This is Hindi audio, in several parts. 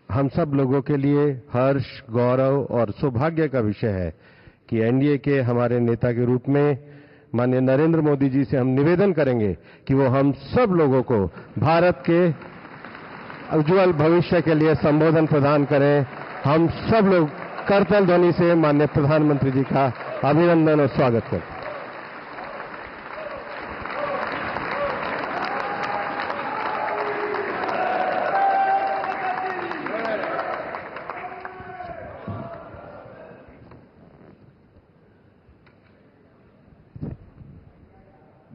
हम सब लोगों के लिए हर्ष, गौरव और सौभाग्य का विषय है कि एनडीए के हमारे नेता के रूप में माननीय नरेंद्र मोदी जी से हम निवेदन करेंगे कि वो हम सब लोगों को भारत के उज्जवल भविष्य के लिए संबोधन प्रदान करें। हम सब लोग करतल ध्वनि से माननीय प्रधानमंत्री जी का अभिनंदन और स्वागत करते हैं।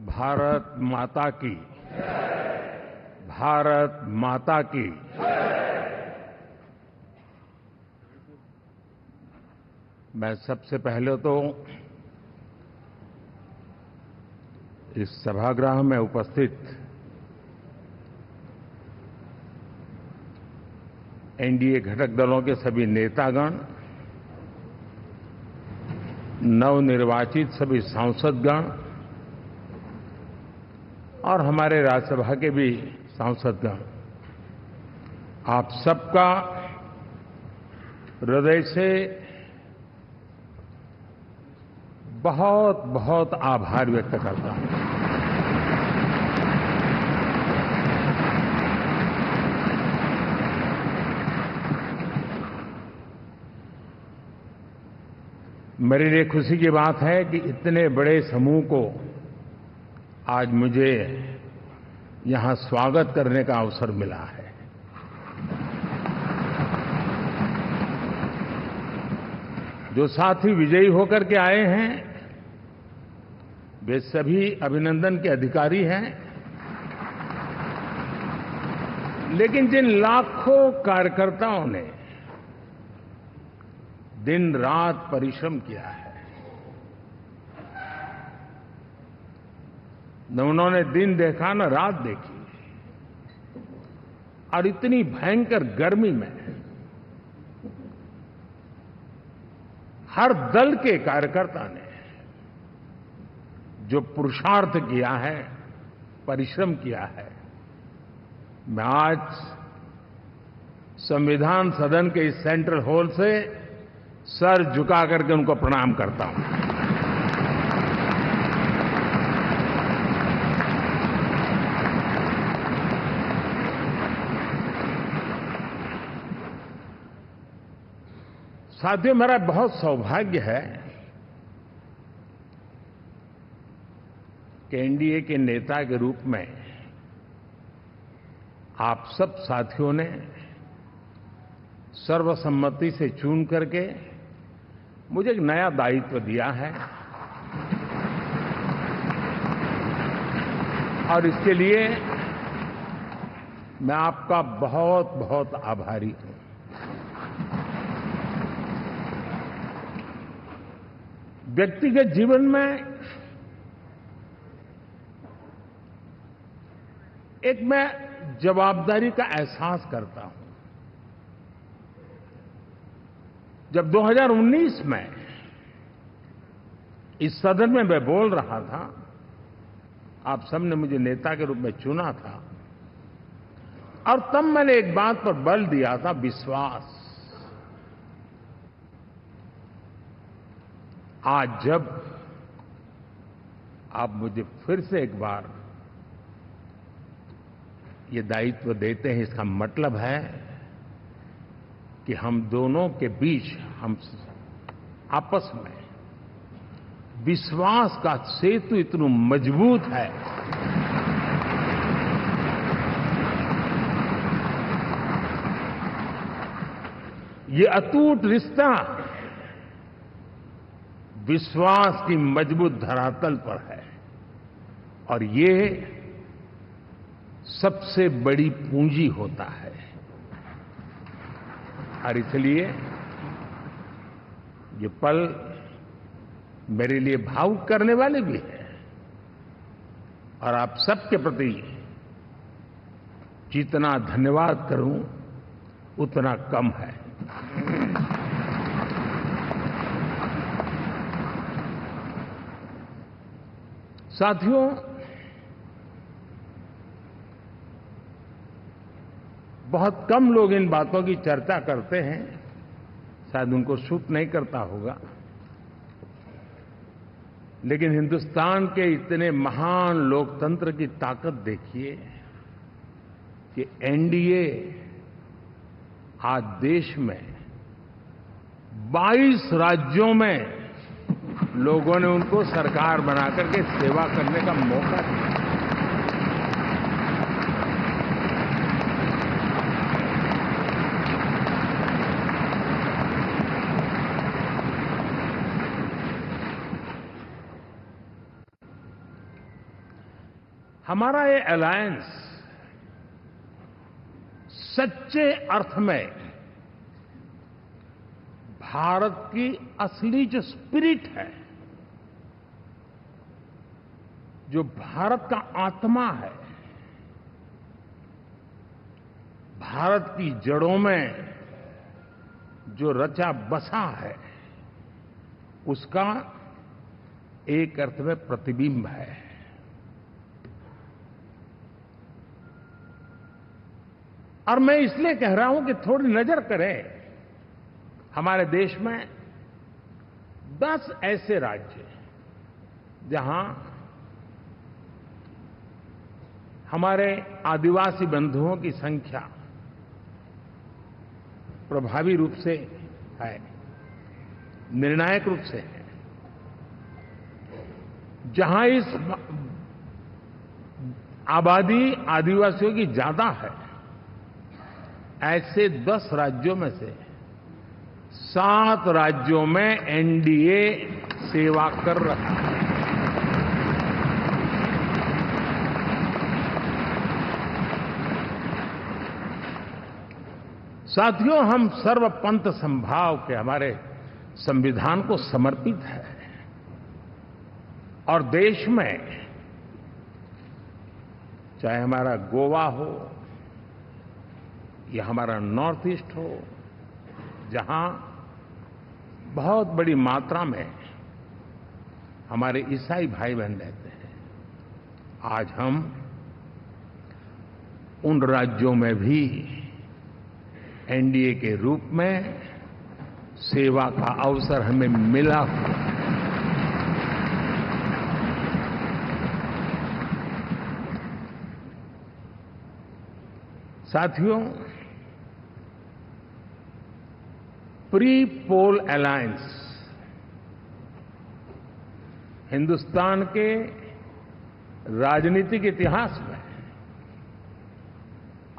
भारत माता की, भारत माता की। मैं सबसे पहले तो इस सभागृह में उपस्थित एनडीए घटक दलों के सभी नेतागण, नवनिर्वाचित सभी सांसदगण और हमारे राज्यसभा के भी सांसदगण, आप सबका हृदय से बहुत बहुत आभार व्यक्त करता हूं। मेरे लिए खुशी की बात है कि इतने बड़े समूह को आज मुझे यहां स्वागत करने का अवसर मिला है। जो साथी विजयी होकर के आए हैं वे सभी अभिनंदन के अधिकारी हैं, लेकिन जिन लाखों कार्यकर्ताओं ने दिन रात परिश्रम किया है, न उन्होंने दिन देखा न रात देखी, और इतनी भयंकर गर्मी में हर दल के कार्यकर्ता ने जो पुरुषार्थ किया है, परिश्रम किया है, मैं आज संविधान सदन के इस सेंट्रल हॉल से सर झुका करके उनको प्रणाम करता हूं। साथियों, मेरा बहुत सौभाग्य है कि एनडीए के नेता के रूप में आप सब साथियों ने सर्वसम्मति से चुन करके मुझे एक नया दायित्व दिया है, और इसके लिए मैं आपका बहुत बहुत आभारी हूं। व्यक्तिगत जीवन में एक मैं जवाबदारी का एहसास करता हूं। जब 2019 में इस सदन में मैं बोल रहा था, आप सबने मुझे नेता के रूप में चुना था, और तब मैंने एक बात पर बल दिया था, विश्वास। आज जब आप मुझे फिर से एक बार ये दायित्व देते हैं, इसका मतलब है कि हम दोनों के बीच, हम आपस में विश्वास का सेतु इतना मजबूत है ये अटूट रिश्ता विश्वास की मजबूत धरातल पर है, और ये सबसे बड़ी पूंजी होता है। और इसलिए ये पल मेरे लिए भावुक करने वाले भी हैं, और आप सबके प्रति जितना धन्यवाद करूं उतना कम है। साथियों, बहुत कम लोग इन बातों की चर्चा करते हैं, शायद उनको सूट नहीं करता होगा, लेकिन हिंदुस्तान के इतने महान लोकतंत्र की ताकत देखिए कि एनडीए आज देश में 22 राज्यों में लोगों ने उनको सरकार बनाकर के सेवा करने का मौका दिया। हमारा ये अलायंस सच्चे अर्थ में भारत की असली जो स्पिरिट है, जो भारत का आत्मा है, भारत की जड़ों में जो रचा बसा है, उसका एक अर्थ में प्रतिबिंब है। और मैं इसलिए कह रहा हूं कि थोड़ी नजर करें, हमारे देश में 10 ऐसे राज्य जहां हमारे आदिवासी बंधुओं की संख्या प्रभावी रूप से है, निर्णायक रूप से है, जहां इस आबादी आदिवासियों की ज्यादा है, ऐसे 10 राज्यों में से 7 राज्यों में एनडीए सेवा कर रहा है। साथियों, हम सर्वपंथ संभाव के हमारे संविधान को समर्पित है और देश में चाहे हमारा गोवा हो या हमारा नॉर्थ ईस्ट हो, जहां बहुत बड़ी मात्रा में हमारे ईसाई भाई बहन रहते हैं, आज हम उन राज्यों में भी एनडीए के रूप में सेवा का अवसर हमें मिला हुआ है। साथियों, प्री पोल अलायंस हिंदुस्तान के राजनीतिक इतिहास में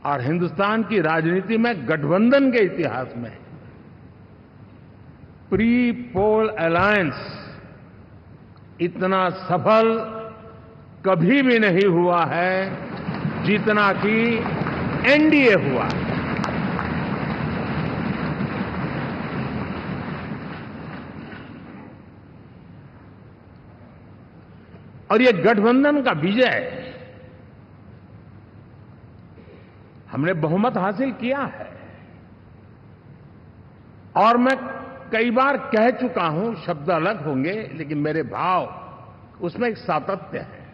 और हिंदुस्तान की राजनीति में गठबंधन के इतिहास में प्री पोल अलायंस इतना सफल कभी भी नहीं हुआ है जितना कि एनडीए हुआ। और ये गठबंधन का विजय, हमने बहुमत हासिल किया है और मैं कई बार कह चुका हूं, शब्द अलग होंगे लेकिन मेरे भाव उसमें एक सातत्य है।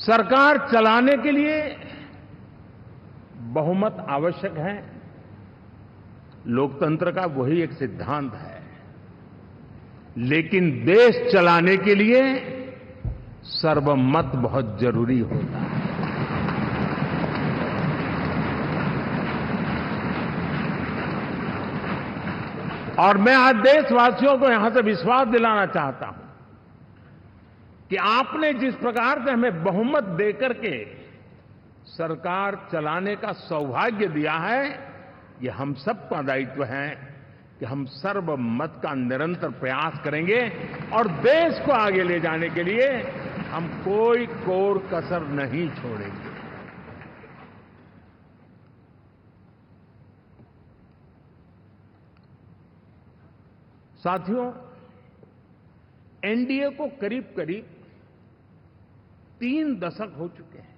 सरकार चलाने के लिए बहुमत आवश्यक है, लोकतंत्र का वही एक सिद्धांत है, लेकिन देश चलाने के लिए सर्वमत बहुत जरूरी होता है। और मैं आज देशवासियों को यहां से विश्वास दिलाना चाहता हूं कि आपने जिस प्रकार से हमें बहुमत देकर के सरकार चलाने का सौभाग्य दिया है, ये हम सबका दायित्व है कि हम सर्वमत का निरंतर प्रयास करेंगे और देश को आगे ले जाने के लिए हम कोई कोर कसर नहीं छोड़ेंगे। साथियों, एनडीए को करीब करीब 3 दशक हो चुके हैं।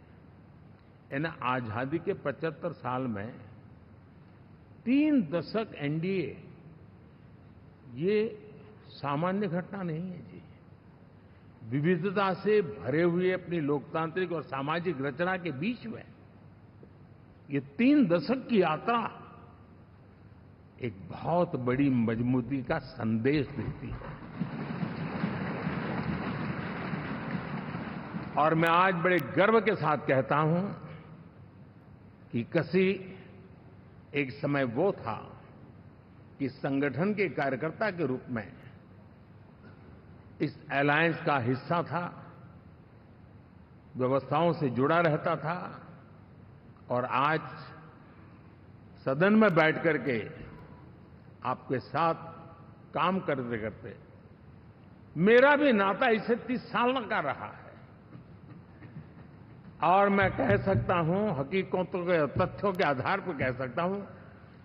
यानी आजादी के 75 साल में 3 दशक एनडीए, ये सामान्य घटना नहीं है जी। विविधता से भरे हुए अपनी लोकतांत्रिक और सामाजिक रचना के बीच में ये 3 दशक की यात्रा एक बहुत बड़ी मजबूती का संदेश देती है। और मैं आज बड़े गर्व के साथ कहता हूं कि किसी एक समय वो था कि संगठन के कार्यकर्ता के रूप में इस अलायंस का हिस्सा था, व्यवस्थाओं से जुड़ा रहता था और आज सदन में बैठ करके आपके साथ काम करते करते मेरा भी नाता इससे 30 साल का रहा है और मैं कह सकता हूं, हकीकतों के तथ्यों के आधार पर कह सकता हूं,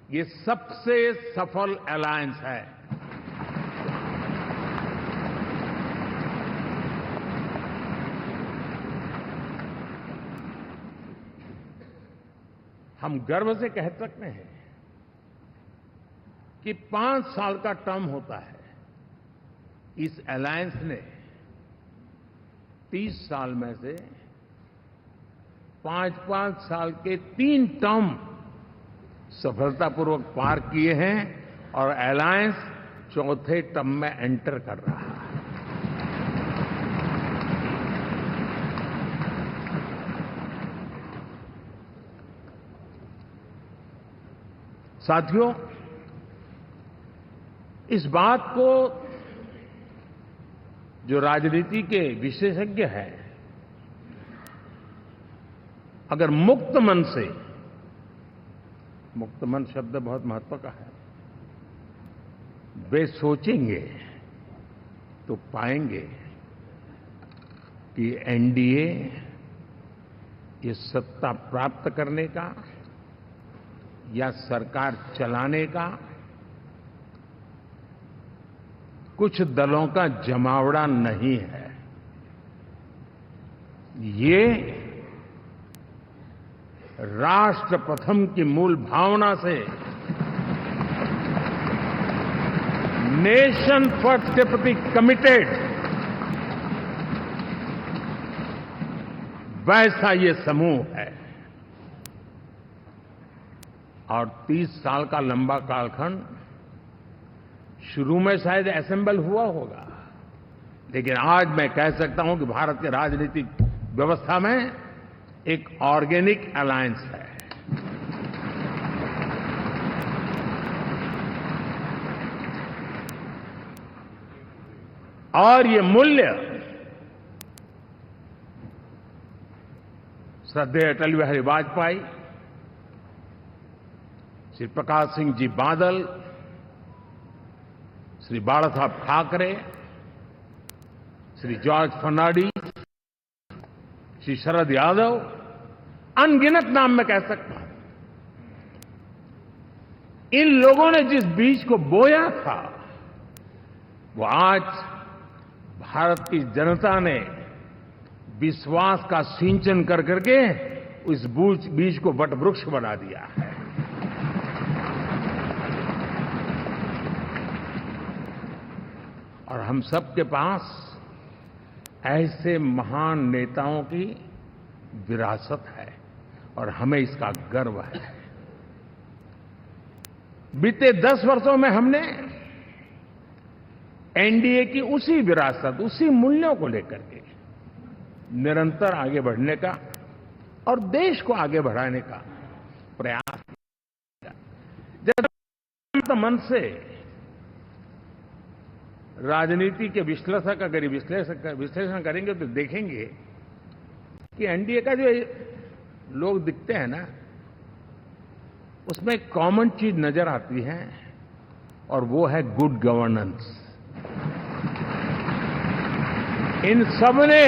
ये सबसे सफल अलायंस है। हम गर्व से कह सकते हैं कि 5 साल का टर्म होता है। इस अलायंस ने 30 साल में से 5-5 साल के 3 टर्म सफलतापूर्वक पार किए हैं और अलायंस 4थे टर्म में एंटर कर रहा है। साथियों, इस बात को जो राजनीति के विशेषज्ञ हैं, अगर मुक्त मन से, मुक्त मन शब्द बहुत महत्व का है, वे सोचेंगे तो पाएंगे कि एनडीए ये सत्ता प्राप्त करने का या सरकार चलाने का कुछ दलों का जमावड़ा नहीं है। ये राष्ट्र प्रथम की मूल भावना से नेशन फर्स्ट के प्रति कमिटेड वैसा ये समूह है। और 30 साल का लंबा कालखंड शुरू में शायद असेंबल हुआ होगा, लेकिन आज मैं कह सकता हूं कि भारत के राजनीतिक व्यवस्था में एक ऑर्गेनिक अलायंस है। और ये मूल्य श्रद्धेय अटल बिहारी वाजपेयी, श्री प्रकाश सिंह जी बादल, श्री बाला साहब ठाकरे, श्री जॉर्ज फर्नांडिस, श्री शरद यादव, अनगिनत नाम में कह सकता हूं। इन लोगों ने जिस बीज को बोया था, वो आज भारत की जनता ने विश्वास का सिंचन कर करके उस बीज को वटवृक्ष बना दिया है। और हम सबके पास ऐसे महान नेताओं की विरासत है और हमें इसका गर्व है। बीते 10 वर्षों में हमने एनडीए की उसी विरासत, उसी मूल्यों को लेकर के निरंतर आगे बढ़ने का और देश को आगे बढ़ाने का प्रयास किया। जब मन से राजनीति के विश्लेषक अगर विश्लेषण करेंगे तो देखेंगे कि एनडीए का जो लोग दिखते हैं ना, उसमें एक कॉमन चीज नजर आती है और वो है गुड गवर्नेंस। इन सबने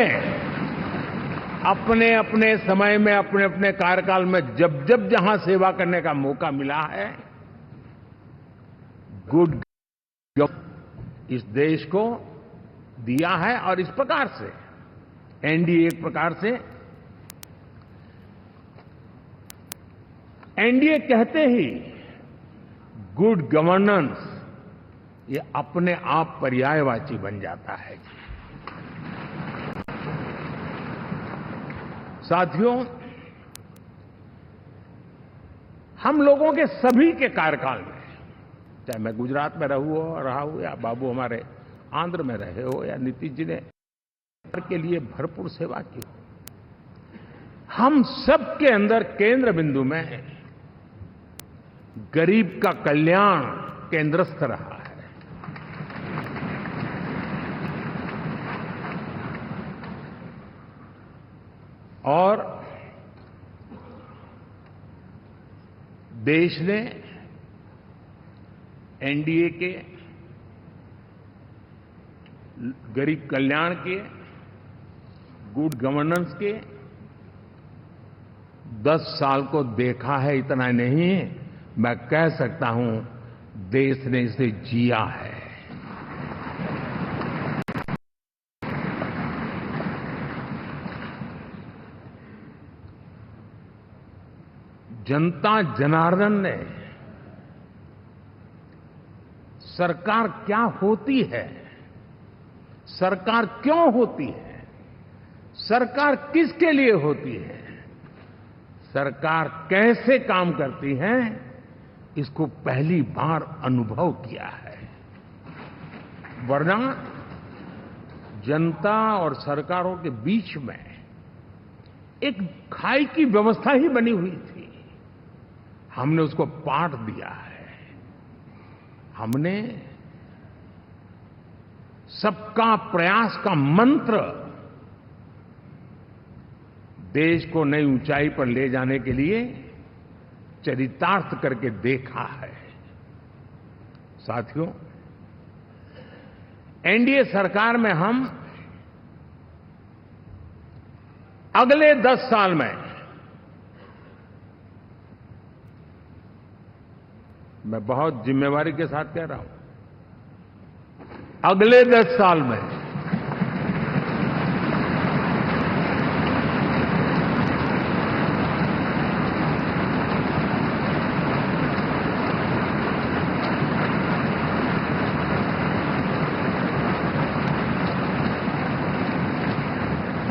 अपने अपने समय में, अपने अपने कार्यकाल में जब जब जहां सेवा करने का मौका मिला है, गुड इस देश को दिया है। और इस प्रकार से एनडीए एक प्रकार से, एनडीए कहते ही गुड गवर्नेंस ये अपने आप पर्यायवाची बन जाता है। साथियों, हम लोगों के सभी के कार्यकाल में, चाहे मैं गुजरात में रहा हूं या बाबू हमारे आंध्र में रहे हो या नीतीश जी ने के लिए भरपूर सेवा की हो, हम सबके अंदर केंद्र बिंदु में गरीब का कल्याण केंद्रस्थ रहा है। और देश ने एनडीए के गरीब कल्याण के, गुड गवर्नेंस के 10 साल को देखा है। इतना नहीं, मैं कह सकता हूं देश ने इसे जिया है। जनता जनार्दन ने सरकार क्या होती है, सरकार क्यों होती है, सरकार किसके लिए होती है, सरकार कैसे काम करती है, इसको पहली बार अनुभव किया है। वरना जनता और सरकारों के बीच में एक खाई की व्यवस्था ही बनी हुई थी। हमने उसको पाठ दिया है। हमने सबका प्रयास का मंत्र देश को नई ऊंचाई पर ले जाने के लिए चरितार्थ करके देखा है। साथियों, एनडीए सरकार में हम अगले 10 साल में, मैं बहुत जिम्मेवारी के साथ कह रहा हूं, अगले 10 साल में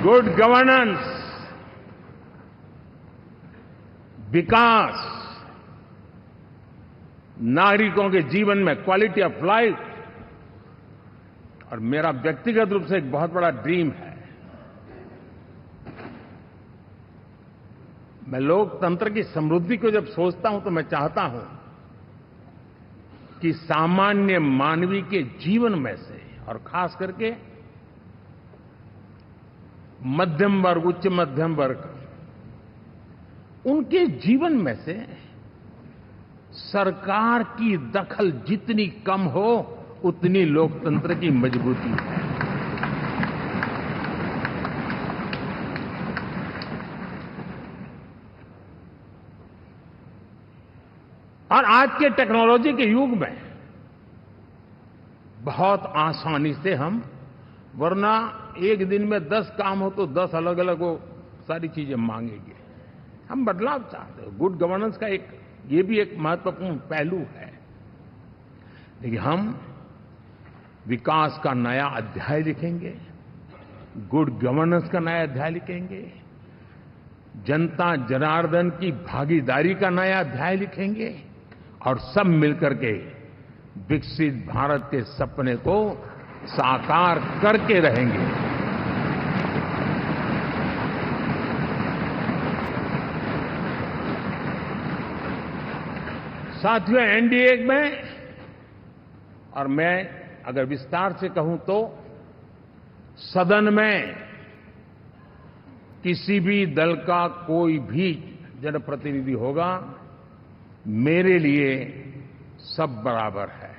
गुड गवर्नेंस, विकास, नागरिकों के जीवन में क्वालिटी ऑफ लाइफ, और मेरा व्यक्तिगत रूप से एक बहुत बड़ा ड्रीम है, मैं लोकतंत्र की समृद्धि को जब सोचता हूं तो मैं चाहता हूं कि सामान्य मानवीय के जीवन में से, और खास करके मध्यम वर्ग, उच्च मध्यम वर्ग, उनके जीवन में से सरकार की दखल जितनी कम हो, उतनी लोकतंत्र की मजबूती है। और आज के टेक्नोलॉजी के युग में बहुत आसानी से हम, वरना एक दिन में 10 काम हो तो 10 अलग अलग वो सारी चीजें मांगेंगे। हम बदलाव चाहते हैं। गुड गवर्नेंस का ये भी एक महत्वपूर्ण पहलू है। लेकिन हम विकास का नया अध्याय लिखेंगे, गुड गवर्नेंस का नया अध्याय लिखेंगे, जनता जनार्दन की भागीदारी का नया अध्याय लिखेंगे, और सब मिलकर के विकसित भारत के सपने को साकार करके रहेंगे। साथियों, एनडीए में, और मैं अगर विस्तार से कहूं तो सदन में किसी भी दल का कोई भी जनप्रतिनिधि होगा, मेरे लिए सब बराबर है।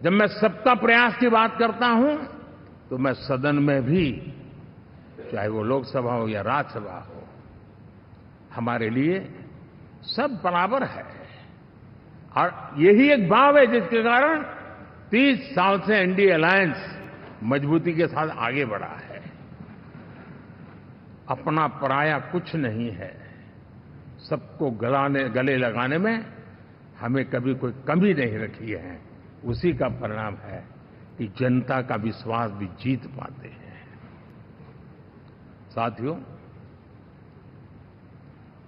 जब मैं सबका प्रयास की बात करता हूं तो मैं सदन में भी, चाहे वो लोकसभा हो या राज्यसभा हो, हमारे लिए सब बराबर है। और यही एक भाव है जिसके कारण 30 साल से एनडीए अलायंस मजबूती के साथ आगे बढ़ा है। अपना पराया कुछ नहीं है। सबको गले लगाने में हमें कभी कोई कमी नहीं रखी है। उसी का परिणाम है कि जनता का विश्वास भी जीत पाते हैं। साथियों,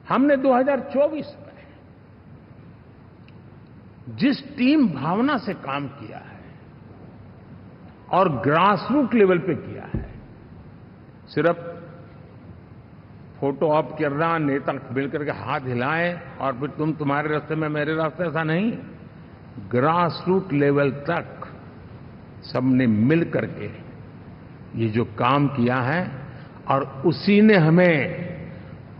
हमने 2024 में जिस टीम भावना से काम किया है और ग्रास रूट लेवल पे किया है, सिर्फ फोटो ऑप करना, नेता मिलकर के हाथ हिलाएं और फिर तुम्हारे रास्ते में मेरे रास्ते, ऐसा नहीं। ग्रास रूट लेवल तक सबने मिल करके ये जो काम किया है और उसी ने हमें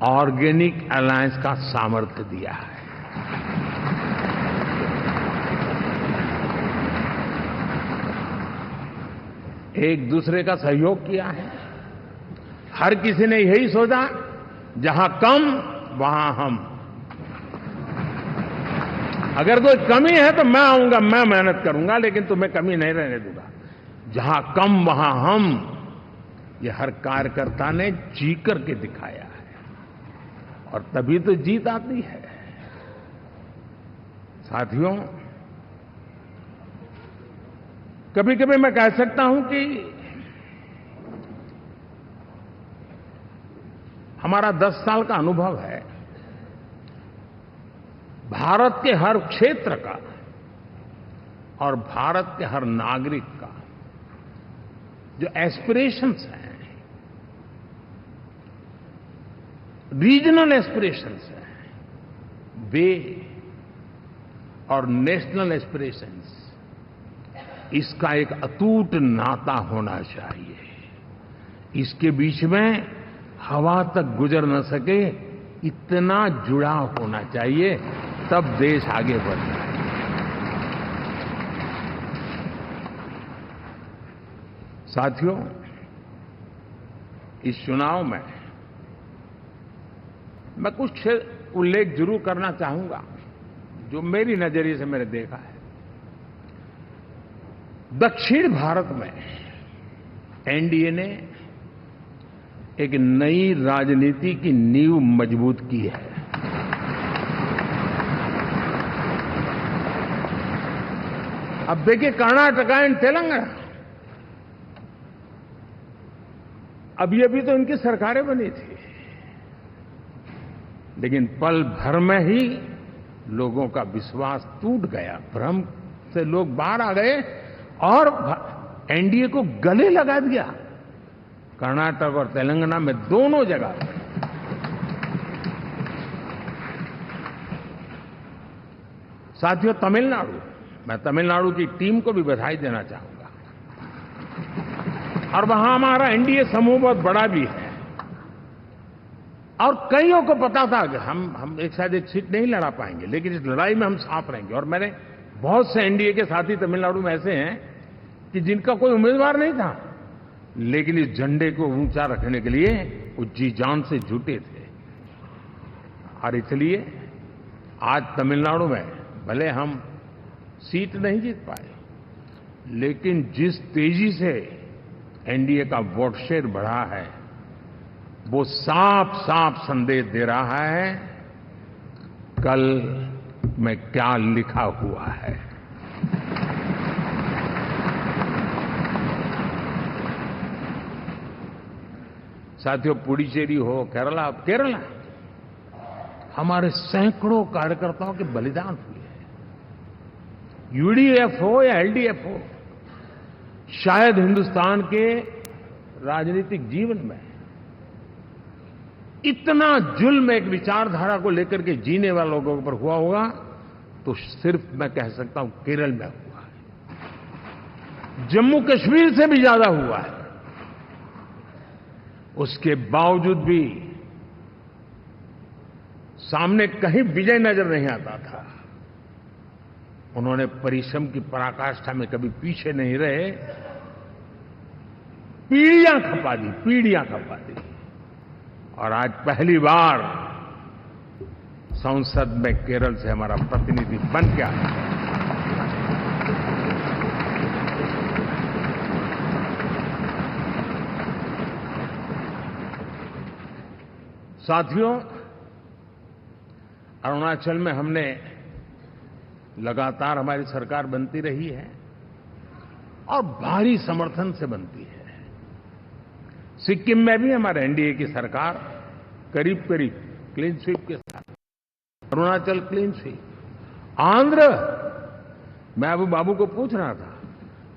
ऑर्गेनिक अलायंस का सामर्थ्य दिया है। एक दूसरे का सहयोग किया है। हर किसी ने यही सोचा, जहां कम वहां हम। अगर कोई कमी है तो मैं आऊंगा, मैं मेहनत करूंगा, लेकिन तुम्हें कमी नहीं रहने दूंगा। जहां कम वहां हम, ये हर कार्यकर्ता ने जी करके दिखाया है और तभी तो जीत आती है। साथियों, कभी कभी मैं कह सकता हूं कि हमारा 10 साल का अनुभव है भारत के हर क्षेत्र का और भारत के हर नागरिक का जो एस्पिरेशंस हैं, रीजनल एस्पिरेशंस हैं, वे और नेशनल एस्पिरेशंस, इसका एक अटूट नाता होना चाहिए। इसके बीच में हवा तक गुजर न सके, इतना जुड़ाव होना चाहिए, तब देश आगे बढ़ता है। साथियों, इस चुनाव में मैं कुछ उल्लेख जरूर करना चाहूंगा जो मेरी नजरिए से मैंने देखा है। दक्षिण भारत में एनडीए ने एक नई राजनीति की नींव मजबूत की है। अब देखिए, कर्नाटका एंड तेलंगाना, अब ये भी तो इनकी सरकारें बनी थी, लेकिन पल भर में ही लोगों का विश्वास टूट गया, भ्रम से लोग बाहर आ गए और एनडीए को गले लगा दिया। कर्नाटक और तेलंगाना में दोनों जगह साथियों, तमिलनाडु, मैं तमिलनाडु की टीम को भी बधाई देना चाहूंगा और वहां हमारा एनडीए समूह बहुत बड़ा भी है और कईयों को पता था कि हम एक साथ एक सीट नहीं लड़ा पाएंगे, लेकिन इस लड़ाई में हम साथ रहेंगे। और मैंने बहुत से एनडीए के साथी तमिलनाडु में ऐसे हैं कि जिनका कोई उम्मीदवार नहीं था, लेकिन इस झंडे को ऊंचा रखने के लिए वो जी जान से जुटे थे। और इसलिए आज तमिलनाडु में भले हम सीट नहीं जीत पाए, लेकिन जिस तेजी से एनडीए का वोट शेयर बढ़ा है, वो साफ साफ संदेश दे रहा है कल में क्या लिखा हुआ है। साथियों, पुडुचेरी हो, केरला, हमारे सैकड़ों कार्यकर्ताओं के बलिदान हुए हैं। यूडीएफ हो या एलडीएफ हो, शायद हिंदुस्तान के राजनीतिक जीवन में इतना जुल्म एक विचारधारा को लेकर के जीने वाले लोगों पर हुआ होगा तो सिर्फ मैं कह सकता हूं केरल में हुआ है। जम्मू कश्मीर से भी ज्यादा हुआ है। उसके बावजूद भी सामने कहीं विजय नजर नहीं आता था। उन्होंने परिश्रम की पराकाष्ठा में कभी पीछे नहीं रहे, पीढ़ियां खपा दी और आज पहली बार संसद में केरल से हमारा प्रतिनिधि बन के आया। साथियों, अरुणाचल में हमने लगातार हमारी सरकार बनती रही है और भारी समर्थन से बनती है। सिक्किम में भी हमारे एनडीए की सरकार करीब करीब क्लीन स्वीप के साथ, अरुणाचल क्लीन स्वीप, आंध्र, मैं अभी बाबू को पूछ रहा था,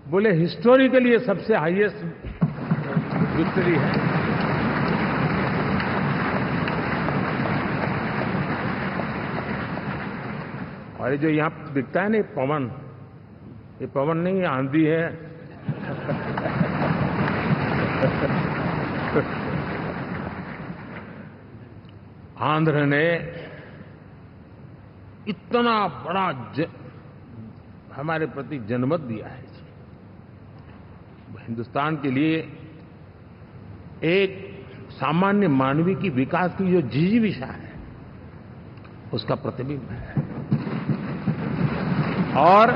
बोले हिस्टोरिकली ये सबसे हाईएस्ट विक्ट्री है। और ये जो यहां दिखता है ना पवन, ये पवन नहीं, आंधी है। आंध्र ने इतना बड़ा हमारे प्रति जनमत दिया है। हिंदुस्तान के लिए एक सामान्य मानवीय की विकास की जो जिजीविषा है, उसका प्रतिबिंब है। और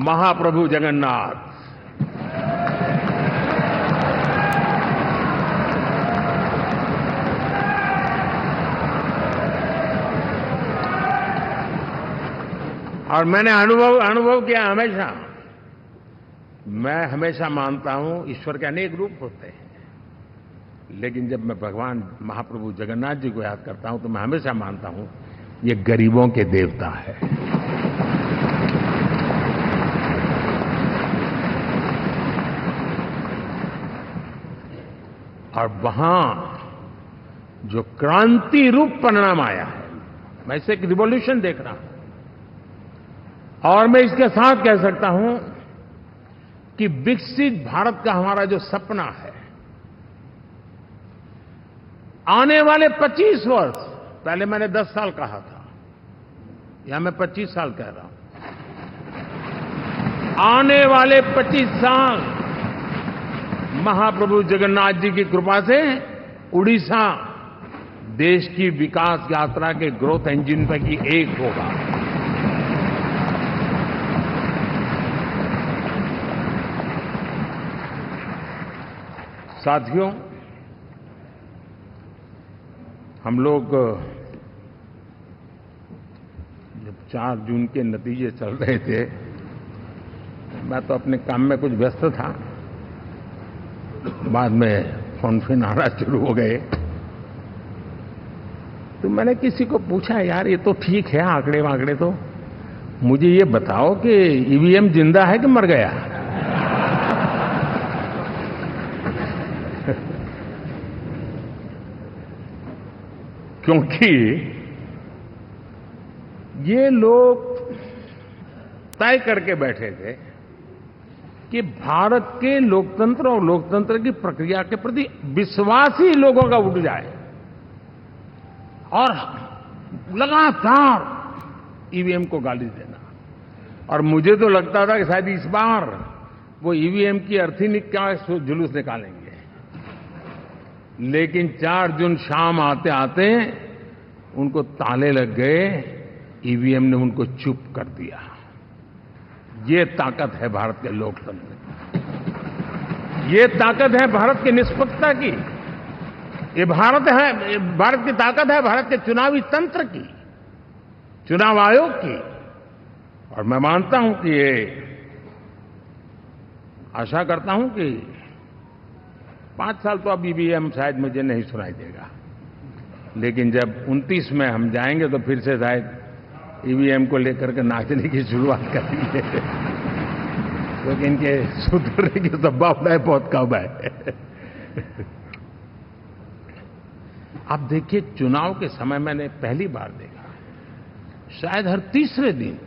महाप्रभु जगन्नाथ, और मैंने अनुभव किया हमेशा, मैं हमेशा मानता हूं ईश्वर के अनेक रूप होते हैं, लेकिन जब मैं भगवान महाप्रभु जगन्नाथ जी को याद करता हूं तो मैं हमेशा मानता हूं ये गरीबों के देवता है। और वहां जो क्रांति रूप परिणाम आया है, मैं इसे एक रिवॉल्यूशन देख रहा हूं। और मैं इसके साथ कह सकता हूं कि विकसित भारत का हमारा जो सपना है, आने वाले 25 वर्ष, पहले मैंने 10 साल कहा था, यहां मैं 25 साल कह रहा हूं, आने वाले 25 साल महाप्रभु जगन्नाथ जी की कृपा से उड़ीसा देश की विकास यात्रा के ग्रोथ इंजन पैकी एक होगा। साथियों, हम लोग जब 4 जून के नतीजे चल रहे थे, मैं तो अपने काम में कुछ व्यस्त था, बाद में फोन आना शुरू हो गए, तो मैंने किसी को पूछा, यार ये तो ठीक है आंकड़े वांकड़े, तो मुझे ये बताओ कि ईवीएम जिंदा है कि मर गया? क्योंकि ये लोग तय करके बैठे थे कि भारत के लोकतंत्र और लोकतंत्र की प्रक्रिया के प्रति विश्वास ही लोगों का उठ जाए, और लगातार ईवीएम को गाली देना। और मुझे तो लगता था कि शायद इस बार वो ईवीएम की अर्थी का जुलूस निकालेंगे, लेकिन 4 जून शाम आते आते उनको ताले लग गए, ईवीएम ने उनको चुप कर दिया। ये ताकत है भारत के लोकतंत्र की, ये ताकत है भारत की निष्पक्षता की, ये भारत की ताकत है भारत के चुनावी तंत्र की, चुनाव आयोग की। और मैं मानता हूं कि ये, आशा करता हूं कि 5 साल तो अब ईवीएम शायद मुझे नहीं सुनाई देगा, लेकिन जब 29 में हम जाएंगे तो फिर से शायद ईवीएम को लेकर के नाचने की शुरुआत करेंगे, क्योंकि इनके सुधरने की संभावना बहुत कम है। आप देखिए, चुनाव के समय मैंने पहली बार देखा, शायद हर तीसरे दिन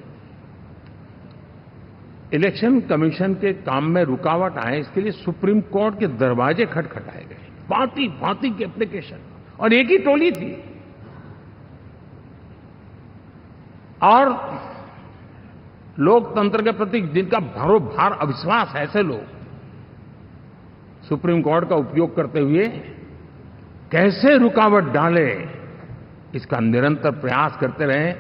इलेक्शन कमीशन के काम में रुकावट आए, इसके लिए सुप्रीम कोर्ट के दरवाजे खटखटाए गए, भांति भांति की एप्लीकेशन, और एक ही टोली थी। और लोकतंत्र के प्रति जिनका भरोभार अविश्वास है, ऐसे लोग सुप्रीम कोर्ट का उपयोग करते हुए कैसे रुकावट डाले, इसका निरंतर प्रयास करते रहे।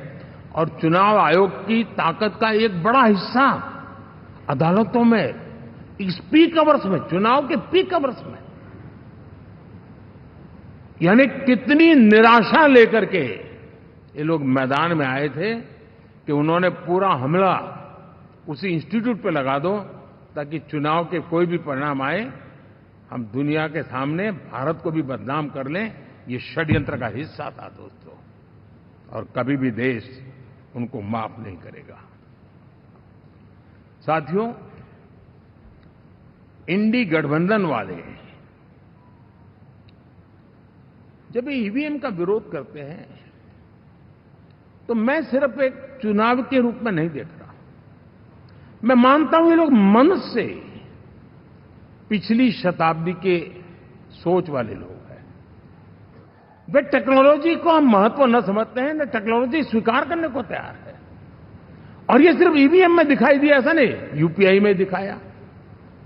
और चुनाव आयोग की ताकत का एक बड़ा हिस्सा अदालतों में, इस पीक अवर्स में, चुनाव के पीक अवर्स में, यानी कितनी निराशा लेकर के ये लोग मैदान में आए थे कि उन्होंने पूरा हमला उसी इंस्टीट्यूट पे लगा दो ताकि चुनाव के कोई भी परिणाम आए हम दुनिया के सामने भारत को भी बदनाम कर लें। ये षड्यंत्र का हिस्सा था दोस्तों, और कभी भी देश उनको माफ नहीं करेगा। साथियों, इंडी गठबंधन वाले जब ईवीएम का विरोध करते हैं तो मैं सिर्फ एक चुनाव के रूप में नहीं देख रहा। मैं मानता हूं ये लोग मन से पिछली शताब्दी के सोच वाले लोग हैं। वे टेक्नोलॉजी को हम महत्व न समझते हैं, न टेक्नोलॉजी स्वीकार करने को तैयार है। और ये सिर्फ ईवीएम में दिखाई दिया, ऐसा नहीं, यूपीआई में दिखाया।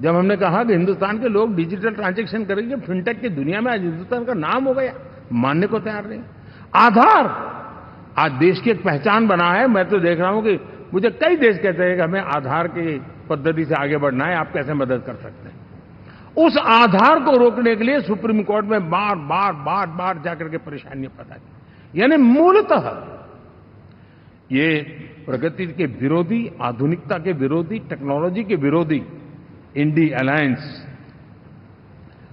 जब हमने कहा कि हिंदुस्तान के लोग डिजिटल ट्रांजैक्शन करेंगे, फिनटेक की दुनिया में आज हिंदुस्तान का नाम हो गया, मानने को तैयार नहीं। आधार आज देश की एक पहचान बना है। मैं तो देख रहा हूं कि मुझे कई देश कहते हैं कि हमें आधार की पद्धति से आगे बढ़ना है, आप कैसे मदद कर सकते हैं। उस आधार को रोकने के लिए सुप्रीम कोर्ट में बार बार जाकर के परेशानियां पैदा की। यानी मूलतः ये प्रगति के विरोधी, आधुनिकता के विरोधी, टेक्नोलॉजी के विरोधी इंडी अलायंस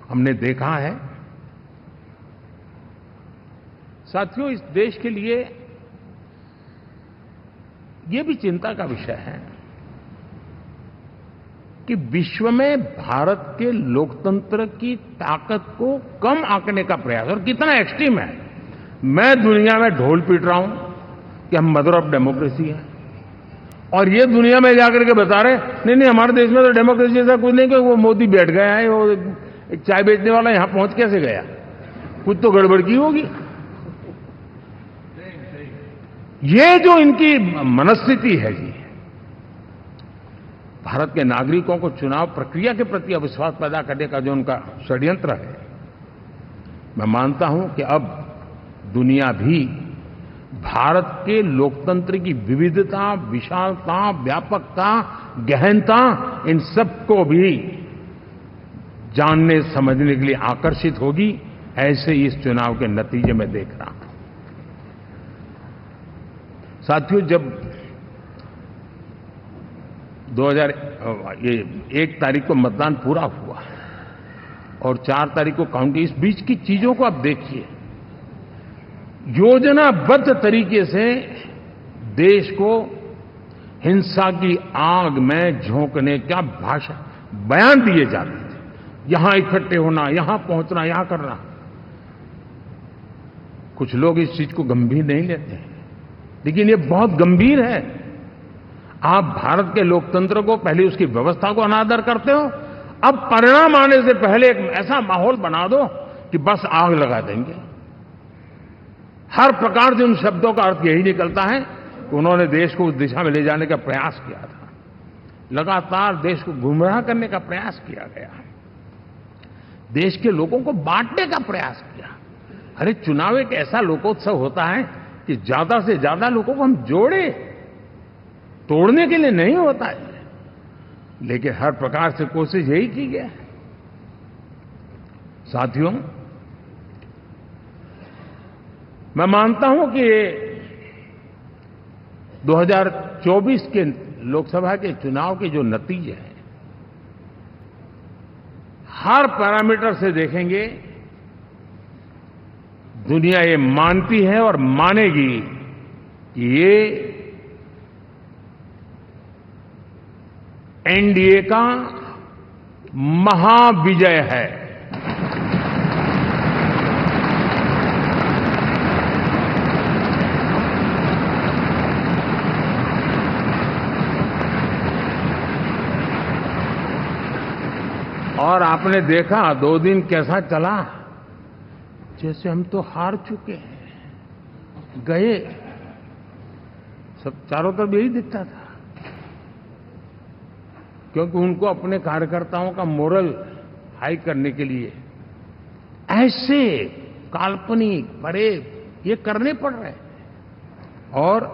हमने देखा है। साथियों, इस देश के लिए ये भी चिंता का विषय है कि विश्व में भारत के लोकतंत्र की ताकत को कम आंकने का प्रयास, और कितना एक्सट्रीम है। मैं दुनिया में ढोल पीट रहा हूं कि हम मदर ऑफ डेमोक्रेसी है, और ये दुनिया में जाकर के बता रहे नहीं हमारे देश में तो डेमोक्रेसी ऐसा कुछ नहीं कि वो मोदी बैठ गया है, वो एक चाय बेचने वाला यहां पहुंच कैसे गया, कुछ तो गड़बड़ की होगी। ये जो इनकी मनस्थिति है जी, भारत के नागरिकों को चुनाव प्रक्रिया के प्रति अविश्वास पैदा करने का जो उनका षड्यंत्र है, मैं मानता हूं कि अब दुनिया भी भारत के लोकतंत्र की विविधता, विशालता, व्यापकता, गहनता, इन सबको भी जानने समझने के लिए आकर्षित होगी। ऐसे ही इस चुनाव के नतीजे में देख रहा हूं। साथियों, जब 1 तारीख को मतदान पूरा हुआ और 4 तारीख को काउंटिंग, इस बीच की चीजों को आप देखिए। योजनाबद्ध तरीके से देश को हिंसा की आग में झोंकने का बयान दिए जाते थे। यहां इकट्ठे होना, यहां पहुंचना, यहां करना। कुछ लोग इस चीज को गंभीर नहीं लेते हैं, लेकिन ये बहुत गंभीर है। आप भारत के लोकतंत्र को, पहले उसकी व्यवस्था को अनादर करते हो, अब परिणाम आने से पहले एक ऐसा माहौल बना दो कि बस आग लगा देंगे। हर प्रकार से उन शब्दों का अर्थ यही निकलता है कि उन्होंने देश को उस दिशा में ले जाने का प्रयास किया था। लगातार देश को गुमराह करने का प्रयास किया गया, देश के लोगों को बांटने का प्रयास किया। अरे, चुनाव एक ऐसा लोकोत्सव होता है कि ज्यादा से ज्यादा लोगों को हम जोड़े, तोड़ने के लिए नहीं होता है। लेकिन हर प्रकार से कोशिश यही की गई। साथियों, मैं मानता हूं कि 2024 के लोकसभा के चुनाव के जो नतीजे हैं, हर पैरामीटर से देखेंगे, दुनिया ये मानती है और मानेगी कि ये एनडीए का महाविजय है। और आपने देखा 2 दिन कैसा चला, जैसे हम तो हार चुके हैं, गए। सब चारों तरफ यही दिखता था, क्योंकि उनको अपने कार्यकर्ताओं का मोरल हाई करने के लिए ऐसे काल्पनिक परेड ये करने पड़ रहे हैं। और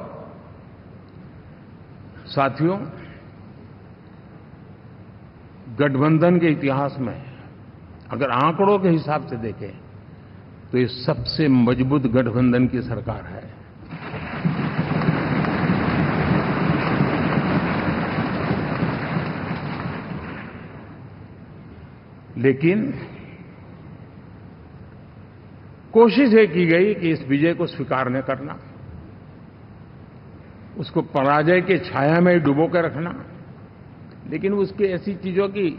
साथियों, गठबंधन के इतिहास में अगर आंकड़ों के हिसाब से देखें तो ये सबसे मजबूत गठबंधन की सरकार है। लेकिन कोशिश ये की गई कि इस विजय को स्वीकार न करना, उसको पराजय के छाया में डुबो के रखना, लेकिन उसकी ऐसी चीजों की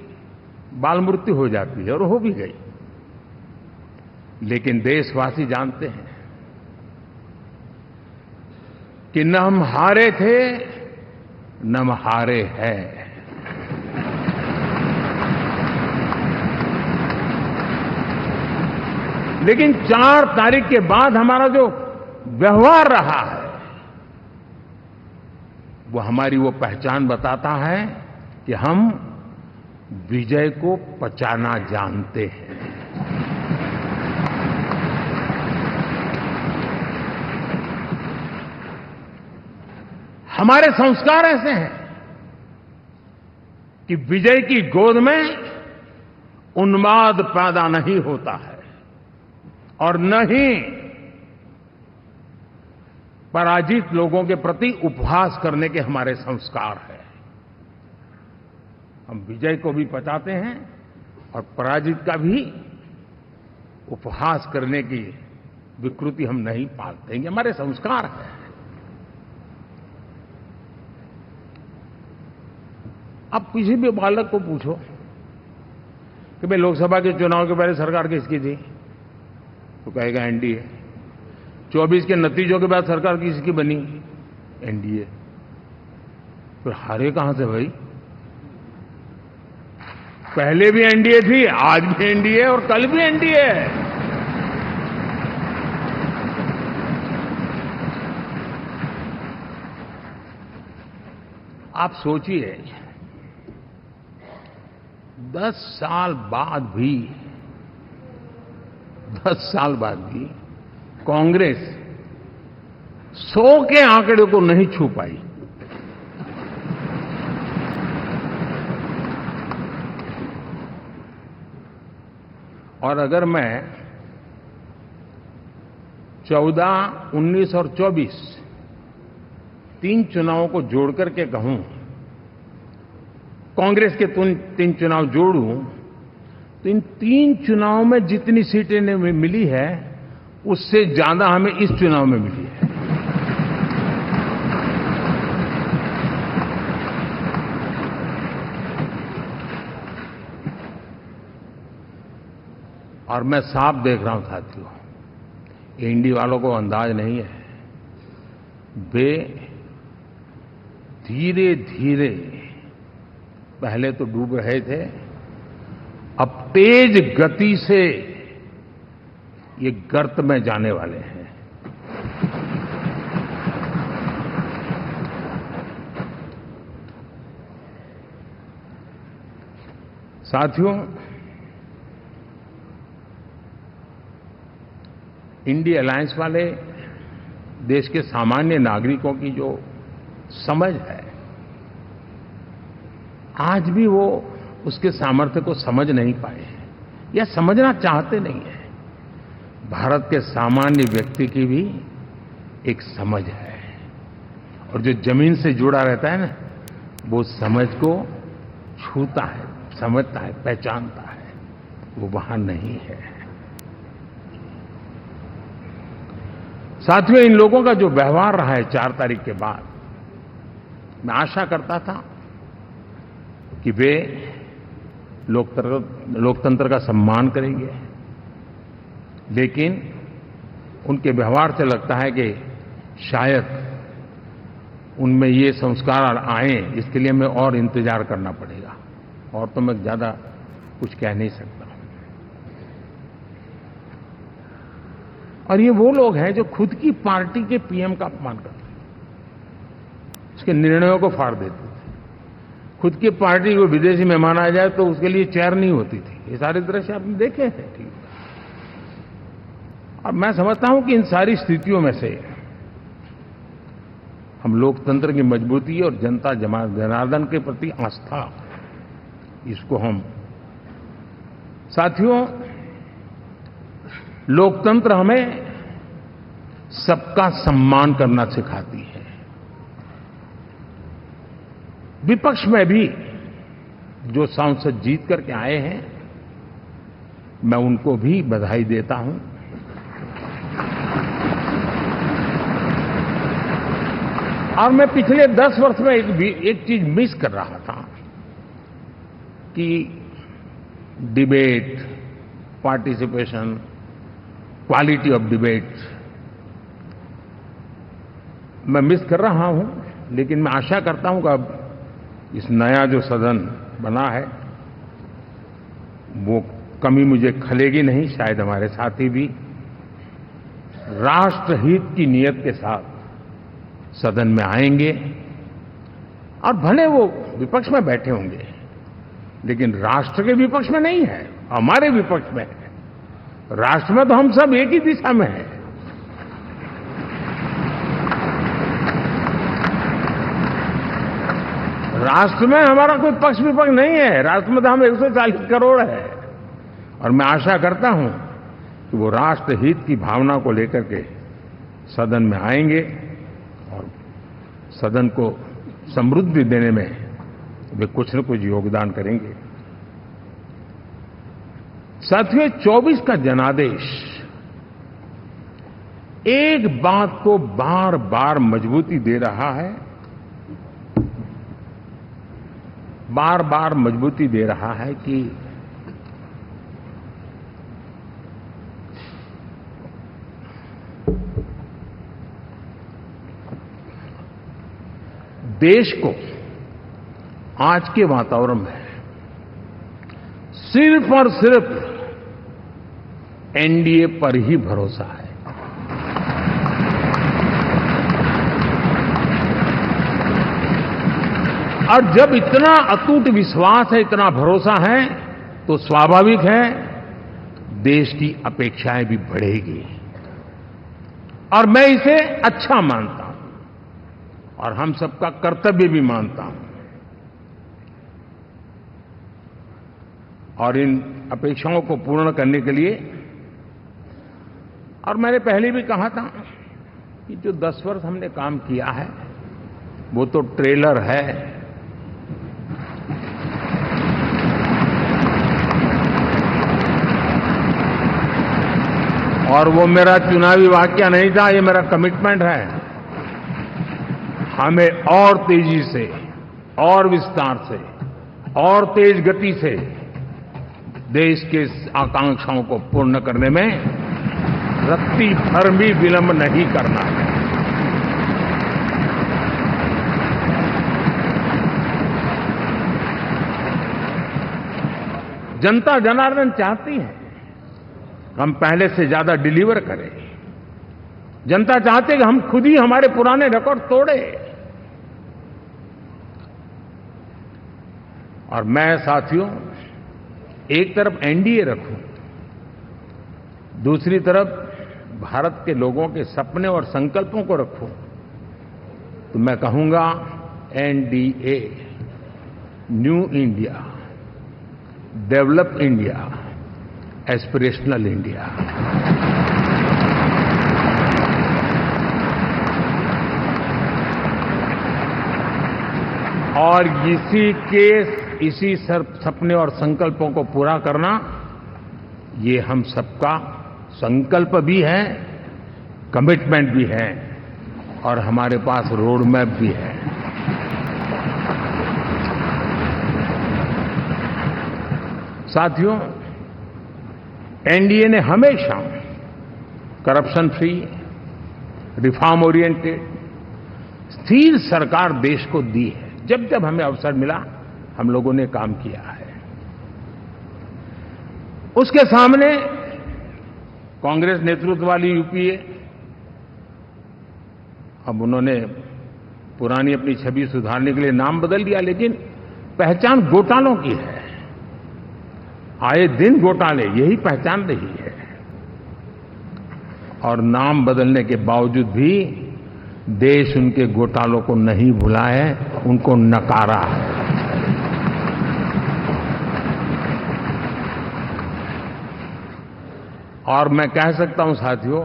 बाल मृत्यु हो जाती है और हो भी गई। लेकिन देशवासी जानते हैं कि न हम हारे थे न हम हारे हैं। लेकिन 4 तारीख के बाद हमारा जो व्यवहार रहा है वो हमारी वो पहचान बताता है कि हम विजय को पचाना जानते हैं। हमारे संस्कार ऐसे हैं कि विजय की गोद में उन्माद पैदा नहीं होता है और न ही पराजित लोगों के प्रति उपहास करने के हमारे संस्कार हैं। हम विजय को भी पचाते हैं और पराजित का भी उपहास करने की विकृति हम नहीं पालते। ये हमारे संस्कार हैं। अब किसी भी बालक को पूछो कि भाई लोकसभा के चुनाव के पहले सरकार किसकी थी, तो कहेगा एनडीए। 24 के नतीजों के बाद सरकार किसकी बनी, एनडीए। फिर हारे कहां से भाई? पहले भी एनडीए थी, आज भी एनडीए और कल भी एनडीए है। आप सोचिए 10 साल बाद भी कांग्रेस 100 के आंकड़े को नहीं छू पाई। और अगर मैं 14, 19 और 24 3 चुनावों को जोड़ करके कहूं, कांग्रेस के 3 चुनाव जोड़ूं, तो इन 3 चुनावों में जितनी सीटें मिली है उससे ज्यादा हमें इस चुनाव में मिली है। और मैं साफ देख रहा हूं साथियों, एनडीए वालों को अंदाज नहीं है। वे धीरे धीरे पहले तो डूब रहे थे, अब तेज गति से ये गर्त में जाने वाले हैं। साथियों, इंडिया अलायंस वाले देश के सामान्य नागरिकों की जो समझ है, आज भी वो उसके सामर्थ्य को समझ नहीं पाए हैं या समझना चाहते नहीं है। भारत के सामान्य व्यक्ति की भी एक समझ है और जो जमीन से जुड़ा रहता है ना, वो समझ को छूता है, समझता है, पहचानता है, वो वहां नहीं है। साथियों, इन लोगों का जो व्यवहार रहा है 4 तारीख के बाद, मैं आशा करता था कि वे लोकतंत्र का सम्मान करेंगे, लेकिन उनके व्यवहार से लगता है कि शायद उनमें ये संस्कार आए, इसके लिए हमें और इंतजार करना पड़ेगा। और तो मैं ज्यादा कुछ कह नहीं सकता। और ये वो लोग हैं जो खुद की पार्टी के पीएम का अपमान करते हैं, उसके निर्णयों को फाड़ देते थे। खुद की पार्टी को विदेशी मेहमान आ जाए तो उसके लिए चेयर नहीं होती थी। ये सारे दृश्य आपने देखे हैं। ठीक, और मैं समझता हूं कि इन सारी स्थितियों में से हम लोकतंत्र की मजबूती और जनता जनार्दन के प्रति आस्था, इसको हम, साथियों, लोकतंत्र हमें सबका सम्मान करना सिखाती है। विपक्ष में भी जो सांसद जीत करके आए हैं, मैं उनको भी बधाई देता हूं। और मैं पिछले 10 वर्ष में एक चीज मिस कर रहा था कि debate, participation, quality of debate मैं मिस कर रहा हूं। लेकिन मैं आशा करता हूं कि अब इस नया जो सदन बना है वो कमी मुझे खलेगी नहीं। शायद हमारे साथी भी राष्ट्रहित की नीयत के साथ सदन में आएंगे और भले वो विपक्ष में बैठे होंगे लेकिन राष्ट्र के विपक्ष में नहीं है, हमारे विपक्ष में है। राष्ट्र में तो हम सब एक ही दिशा में हैं। राष्ट्र में हमारा कोई पक्ष विपक्ष नहीं है। राष्ट्र में तो हम 140 करोड़ है। और मैं आशा करता हूं कि वो राष्ट्र हित की भावना को लेकर के सदन में आएंगे और सदन को समृद्धि देने में वे कुछ न कुछ योगदान करेंगे। साथियों, 24 का जनादेश एक बात को बार बार मजबूती दे रहा है, बार बार मजबूती दे रहा है कि देश को आज के वातावरण में सिर्फ और सिर्फ एनडीए पर ही भरोसा है। और जब इतना अटूट विश्वास है, इतना भरोसा है, तो स्वाभाविक है देश की अपेक्षाएं भी बढ़ेगी। और मैं इसे अच्छा मानता हूं और हम सबका कर्तव्य भी मानता हूं। और इन अपेक्षाओं को पूर्ण करने के लिए, और मैंने पहले भी कहा था कि जो 10 वर्ष हमने काम किया है वो तो ट्रेलर है। और वो मेरा चुनावी वाक्य नहीं था, ये मेरा कमिटमेंट है। हमें और तेजी से, और विस्तार से, और तेज गति से देश के आकांक्षाओं को पूर्ण करने में रत्ती भर भी विलंब नहीं करना है। जनता जनार्दन चाहती है हम पहले से ज्यादा डिलीवर करें। जनता चाहती है कि हम खुद ही हमारे पुराने रिकॉर्ड तोड़े। और मैं साथियों एक तरफ एनडीए रखूं, दूसरी तरफ भारत के लोगों के सपने और संकल्पों को रखूं, तो मैं कहूंगा NDA, new India, develop India, aspirational India. और इसी सपने और संकल्पों को पूरा करना ये हम सबका संकल्प भी है, कमिटमेंट भी है और हमारे पास रोड मैप भी है। साथियों, एनडीए ने हमेशा करप्शन फ्री, रिफॉर्म ओरिएंटेड, स्थिर सरकार देश को दी है। जब जब हमें अवसर मिला हम लोगों ने काम किया है। उसके सामने कांग्रेस नेतृत्व वाली यूपीए, अब उन्होंने पुरानी अपनी छवि सुधारने के लिए नाम बदल दिया, लेकिन पहचान घोटालों की है। आए दिन घोटाले, यही पहचान रही है। और नाम बदलने के बावजूद भी देश उनके घोटालों को नहीं भुला है, उनको नकारा है। और मैं कह सकता हूं साथियों,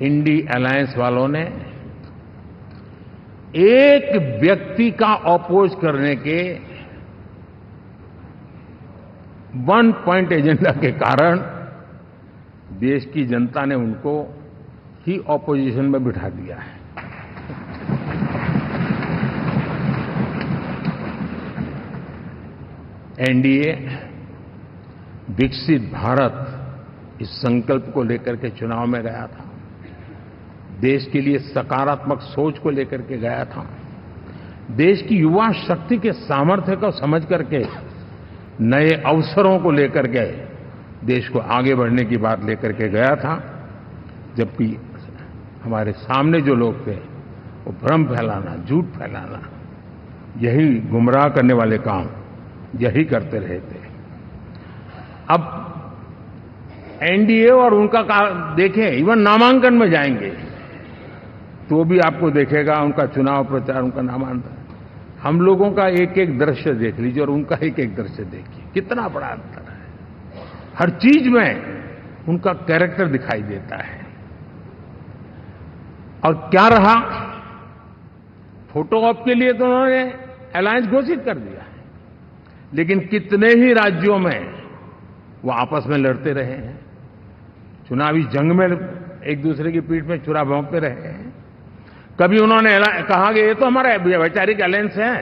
इंडी अलायंस वालों ने एक व्यक्ति का अपोज करने के वन पॉइंट एजेंडा के कारण देश की जनता ने उनको ही ऑपोजिशन में बिठा दिया है। एनडीए विकसित भारत इस संकल्प को लेकर के चुनाव में गया था, देश के लिए सकारात्मक सोच को लेकर के गया था, देश की युवा शक्ति के सामर्थ्य को समझ करके नए अवसरों को लेकर के देश को आगे बढ़ने की बात लेकर के गया था। जबकि हमारे सामने जो लोग थे वो भ्रम फैलाना, झूठ फैलाना, यही गुमराह करने वाले काम यही करते रहे थे। अब एनडीए और उनका देखें, इवन नामांकन में जाएंगे तो भी आपको देखेगा उनका चुनाव प्रचार, उनका नामांकन, हम लोगों का एक एक दृश्य देख लीजिए और उनका एक एक दृश्य देखिए, कितना बड़ा अंतर है। हर चीज में उनका कैरेक्टर दिखाई देता है। और क्या रहा, फोटो ऑप के लिए तो उन्होंने अलायंस घोषित कर दिया है, लेकिन कितने ही राज्यों में वो आपस में लड़ते रहे हैं, चुनावी जंग में एक दूसरे की पीठ में छुरा भोंकते रहे हैं। कभी उन्होंने कहा कि ये तो हमारा वैचारिक अलायंस है,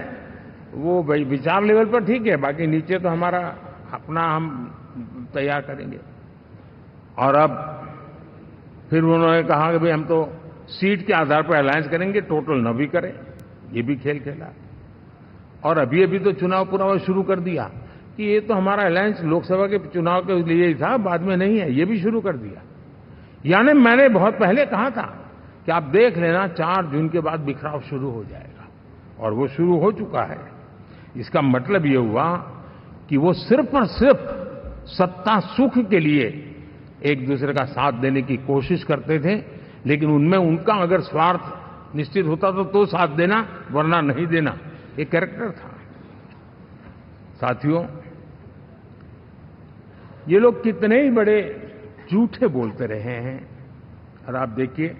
वो विचार लेवल पर ठीक है, बाकी नीचे तो हमारा अपना हम तैयार करेंगे। और अब फिर उन्होंने कहा कि भाई हम तो सीट के आधार पर अलायंस करेंगे, टोटल न भी करें, ये भी खेल खेला। और अभी अभी तो चुनाव पूरा हुआ शुरू कर दिया कि ये तो हमारा अलायंस लोकसभा के चुनाव के लिए ही था, बाद में नहीं है, ये भी शुरू कर दिया। यानी मैंने बहुत पहले कहा था कि आप देख लेना 4 जून के बाद बिखराव शुरू हो जाएगा, और वो शुरू हो चुका है। इसका मतलब ये हुआ कि वो सिर्फ और सिर्फ सत्ता सुख के लिए एक दूसरे का साथ देने की कोशिश करते थे, लेकिन उनमें उनका अगर स्वार्थ निश्चित होता तो साथ देना, वरना नहीं देना, ये कैरेक्टर था। साथियों, ये लोग कितने ही बड़े झूठे बोलते रहे हैं। और आप देखिए,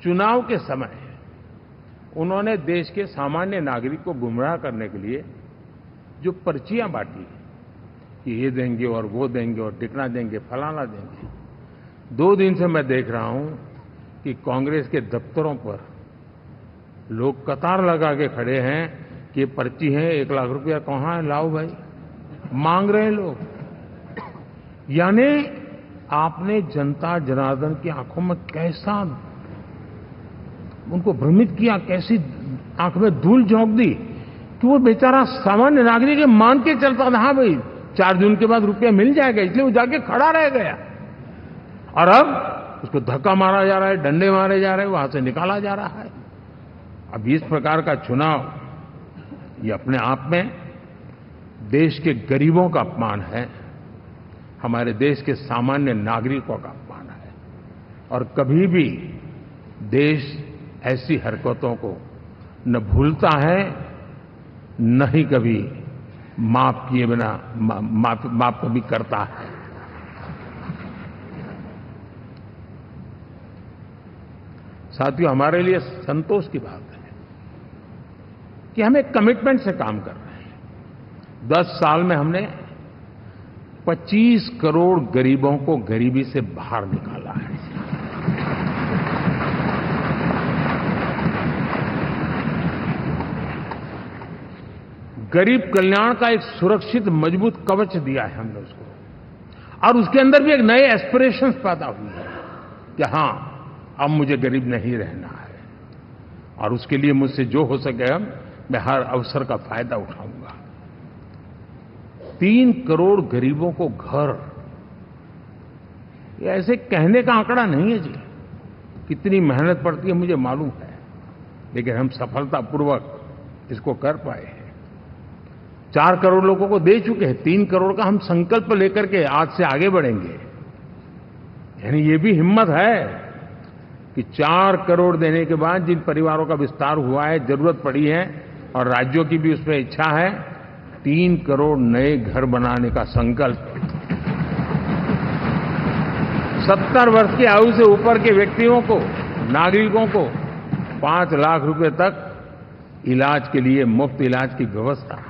चुनाव के समय उन्होंने देश के सामान्य नागरिक को गुमराह करने के लिए जो पर्चियां बांटी कि ये देंगे और वो देंगे और टिकना देंगे, फलाना देंगे, 2 दिन से मैं देख रहा हूं कि कांग्रेस के दफ्तरों पर लोग कतार लगा के खड़े हैं कि ये पर्ची है, 1 लाख रुपया कहां है, लाओ भाई, मांग रहे हैं लोग। यानी आपने जनता जनार्दन की आंखों में कैसा उनको भ्रमित किया, कैसी आंख में धूल झोंक दी कि वो बेचारा सामान्य नागरिक मान के चलता था, हाँ भाई 4 जून के बाद रुपया मिल जाएगा, इसलिए वो जाके खड़ा रह गया। और अब उसको धक्का मारा जा रहा है, डंडे मारे जा रहे हैं, वहां से निकाला जा रहा है। अब इस प्रकार का चुनाव ये अपने आप में देश के गरीबों का अपमान है, हमारे देश के सामान्य नागरिकों का अपमान है। और कभी भी देश ऐसी हरकतों को न भूलता है, न ही कभी माफ किए बिना माफ कभी करता है। साथियों, हमारे लिए संतोष की बात है कि हम एक कमिटमेंट से काम कर रहे हैं। 10 साल में हमने 25 करोड़ गरीबों को गरीबी से बाहर निकाला है। गरीब कल्याण का एक सुरक्षित मजबूत कवच दिया है हमने उसको, और उसके अंदर भी एक नए एस्पिरेशंस पैदा हुए हैं कि हां, अब मुझे गरीब नहीं रहना है, और उसके लिए मुझसे जो हो सके मैं हर अवसर का फायदा उठाऊंगा। 3 करोड़ गरीबों को घर, ये ऐसे कहने का आंकड़ा नहीं है जी, कितनी मेहनत पड़ती है मुझे मालूम है, लेकिन हम सफलतापूर्वक इसको कर पाए हैं। 4 करोड़ लोगों को दे चुके हैं, 3 करोड़ का हम संकल्प लेकर के आज से आगे बढ़ेंगे। यानी ये भी हिम्मत है कि 4 करोड़ देने के बाद जिन परिवारों का विस्तार हुआ है, जरूरत पड़ी है और राज्यों की भी उसमें इच्छा है, 3 करोड़ नए घर बनाने का संकल्प। 70 वर्ष की आयु से ऊपर के व्यक्तियों को, नागरिकों को 5 लाख रुपए तक इलाज के लिए मुफ्त इलाज की व्यवस्था।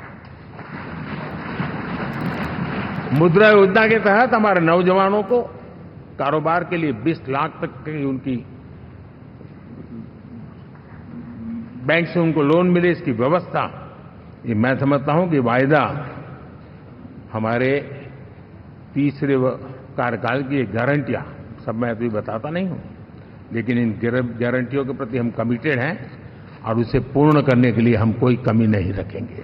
मुद्रा योजना के तहत हमारे नौजवानों को कारोबार के लिए 20 लाख तक की उनकी बैंक से उनको लोन मिले, इसकी व्यवस्था, ये मैं समझता हूं कि वायदा हमारे तीसरे कार्यकाल की गारंटियां, सब मैं अभी बताता नहीं हूं, लेकिन इन गारंटियों के प्रति हम कमिटेड हैं और उसे पूर्ण करने के लिए हम कोई कमी नहीं रखेंगे।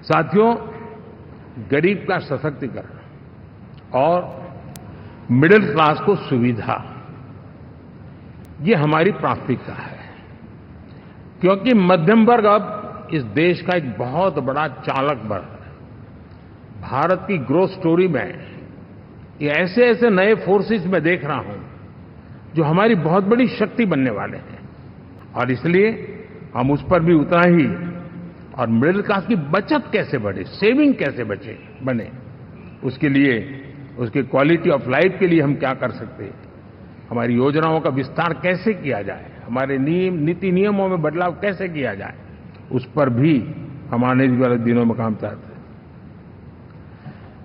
साथियों, गरीब का सशक्तिकरण और मिडिल क्लास को सुविधा, ये हमारी प्राथमिकता है, क्योंकि मध्यम वर्ग अब इस देश का एक बहुत बड़ा चालक बल है। भारत की ग्रोथ स्टोरी में ये ऐसे ऐसे नए फोर्सेस मैं देख रहा हूं जो हमारी बहुत बड़ी शक्ति बनने वाले हैं, और इसलिए हम उस पर भी उतना ही, और मिडिल क्लास की बचत कैसे बढ़े, सेविंग कैसे बने, उसके लिए, उसकी क्वालिटी ऑफ लाइफ के लिए हम क्या कर सकते हैं, हमारी योजनाओं का विस्तार कैसे किया जाए, हमारे नीति नियमों में बदलाव कैसे किया जाए, उस पर भी हम आने वाले दिनों में काम करते हैं।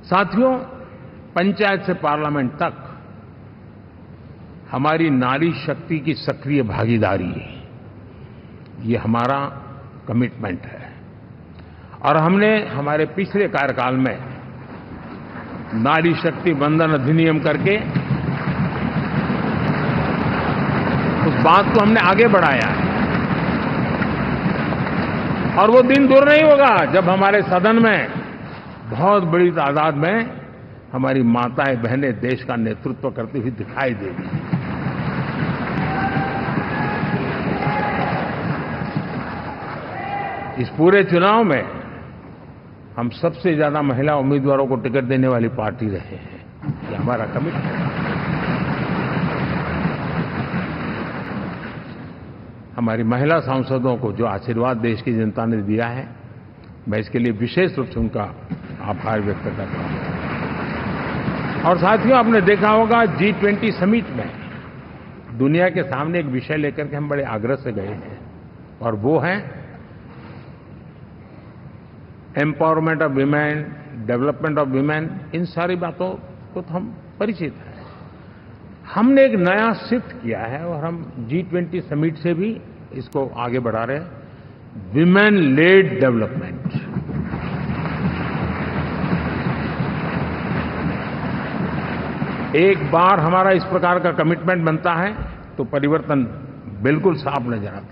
साथियों, पंचायत से पार्लियामेंट तक हमारी नारी शक्ति की सक्रिय भागीदारी, ये हमारा कमिटमेंट है, और हमने हमारे पिछले कार्यकाल में नारी शक्ति वंदन अधिनियम करके उस बात को हमने आगे बढ़ाया है, और वो दिन दूर नहीं होगा जब हमारे सदन में बहुत बड़ी तादाद में हमारी माताएं बहनें देश का नेतृत्व करती हुई दिखाई देगी। इस पूरे चुनाव में हम सबसे ज्यादा महिला उम्मीदवारों को टिकट देने वाली पार्टी रहे हैं, ये हमारा कमिटमेंट है। हमारी महिला सांसदों को जो आशीर्वाद देश की जनता ने दिया है, मैं इसके लिए विशेष रूप से उनका आभार व्यक्त करता हूं। और साथियों, आपने देखा होगा G20 समिट में दुनिया के सामने एक विषय लेकर के हम बड़े आग्रह से गए हैं, और वो है empowerment of women, development of women. इन सारी बातों को तो हम परिचित हैं। हमने एक नया शिफ्ट किया है, और हम G20 समिट से भी इसको आगे बढ़ा रहे हैं, विमेन लेड डेवलपमेंट। एक बार हमारा इस प्रकार का कमिटमेंट बनता है तो परिवर्तन बिल्कुल साफ नजर आता है।